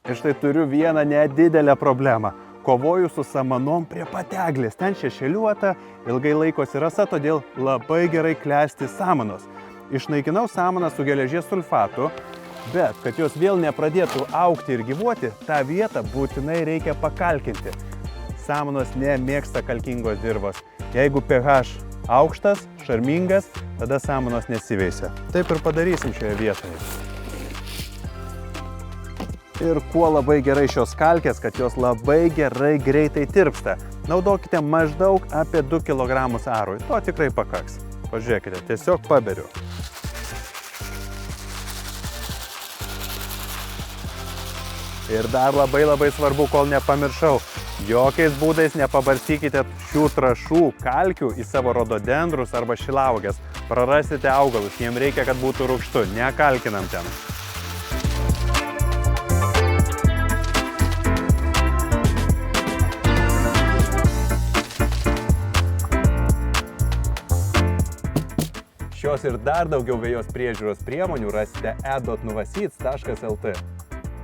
Ir štai turiu vieną nedidelę problemą. Kovoju su samanom prie pat eglės. Ten šešėliuota, ilgai laikosi rasa, todėl labai gerai klesti samanos. Išnaikinau samaną su geležies sulfatu, bet kad jos vėl nepradėtų augti ir gyvuoti, tą vietą būtinai reikia pakalkinti. Samanos nemėgsta kalkingos dirvos. Jeigu pH aukštas, šarmingas, tada samanos nesiveisia. Taip ir padarysim šioje vietoje. Ir kuo labai gerai šios kalkės, kad jos labai gerai greitai tirpsta. Naudokite maždaug apie 2 kg arui. To tikrai pakaks. Pažiūrėkite, tiesiog paberiu. Ir dar labai svarbu, kol nepamiršau, jokiais būdais nepabarstykite šių trąšų kalkių į savo rododendrus arba šilauoges. Prarasite augalus, jiems reikia, kad būtų rūgštu, nekalkinam ten. Šios ir dar daugiau vejos priežiūros priemonių rasite e.nuvasyts.lt.